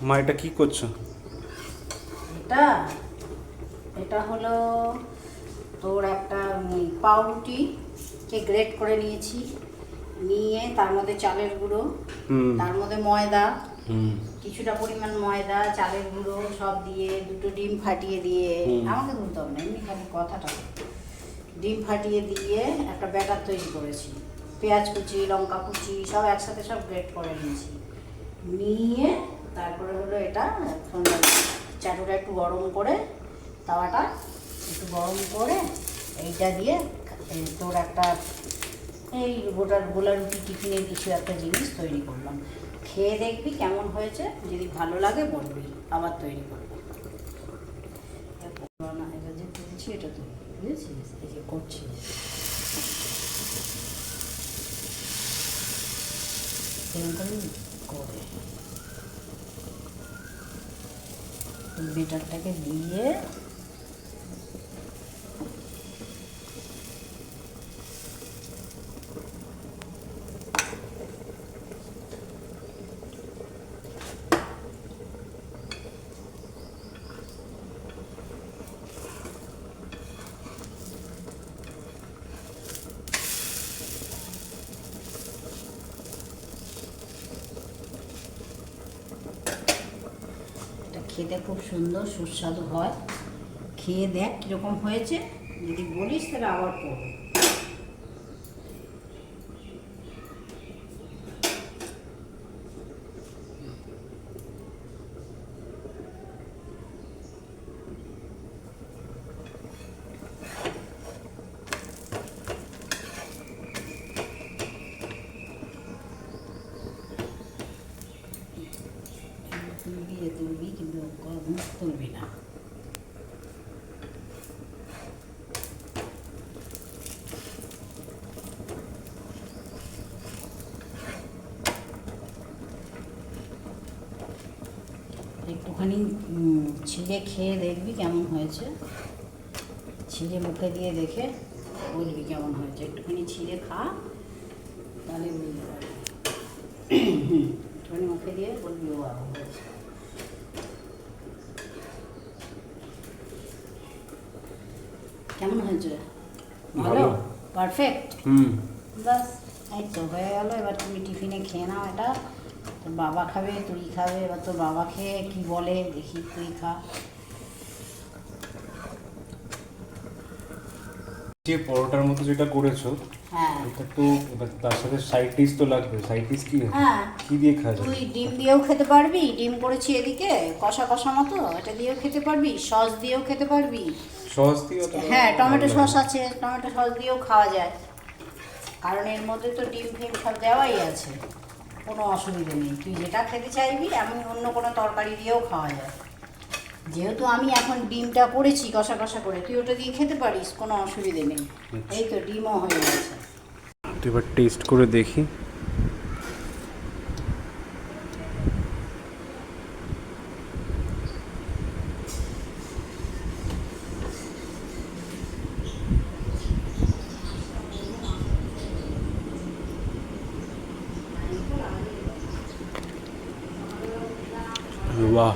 মা এটা কি করছো? এটা এটা হলো তোর একটা পাউরুটিকে গ্রেট করে নিয়েছি, নিয়ে তার মধ্যে চালের গুঁড়ো, তার মধ্যে ময়দা, কিছুটা পরিমাণ ময়দা, চালের গুঁড়ো সব দিয়ে, দুটো ডিম ফাটিয়ে দিয়ে, আমাকে ধরতে হবে না, এমনি খালি কথাটা, ডিম ফাটিয়ে দিয়ে একটা ব্যাটার তৈরি করেছি। পেঁয়াজ কুচি, লঙ্কা কুচি সব একসাথে সব গ্রেট করে নিয়েছি, নিয়ে তারপরে হলো এটা এখন চাটুটা একটু গরম করে, তাওয়াটা একটু গরম করে এইটা দিয়ে তোর একটা এই গোলা রুটি টিফিনের কিছু একটা জিনিস তৈরি করলাম। খেয়ে দেখবি কেমন হয়েছে, যদি ভালো লাগে বলবি, আবার তৈরি করবি। এবার যে করেছি এটা তো বুঝেছিস, এই যে করছি এরকম করে বেটারটাকে দিয়ে খেতে খুব সুন্দর সুস্বাদু হয়। খেয়ে দেখ কীরকম হয়েছে, যদি বলিস তাহলে আবার করবো। তুলবি কিন্তু মুখ তুলবি না। একটুখানি ছিঁড়ে খেয়ে দেখবি কেমন হয়েছে, ছিঁড়ে মুখে দিয়ে দেখে বলবি কেমন হয়েছে। একটুখানি ছিঁড়ে খা, তাহলে বুঝতে পারবি। একটুখানি মুখে দিয়ে বলবি ও আরো হয়েছে। কেমন হয়েছে? ভালো, পারফেক্ট। বাস এই তো হয়ে গেল। এবার তুমি টিফিনে খেয়ে নাও এটা। তোর বাবা খাবে, তুই খাবে, এবার তোর বাবা খেয়ে কি বলে দেখি, তুই খা। যে পরোটার মতো যেটা করেছো, হ্যাঁ এটা তো তার সাথে সাইড ডিশ তো লাগবে। সাইড ডিশ কি? হ্যাঁ, কি দিয়ে খাওয়া যাবে? তুই ডিম দিয়েও খেতে পারবি, ডিম করেছি এদিকে কষা কষা মতো, এটা দিয়েও খেতে পারবি, সস দিয়েও খেতে পারবি। সস দিয়েও? হ্যাঁ, টমেটো সস আছে, টমেটো সস দিয়েও খাওয়া যায়, কারণ এর মধ্যে তো ডিম ফিম সব দেওয়াই আছে, কোনো অসুবিধা নেই। তুই যেটা খেতে চাইবি, এমন অন্য কোনো তরকারি দিয়েও খাওয়া যায়। যেহেতু আমি এখন ডিমটা করেছি কষা কষা করে, তুই ওটা দিয়ে খেতে পারিস, কোনো অসুবিধে নেই। এই তো ডিমও হয়ে গেছে। এবার টেস্ট করে দেখি। বাহ।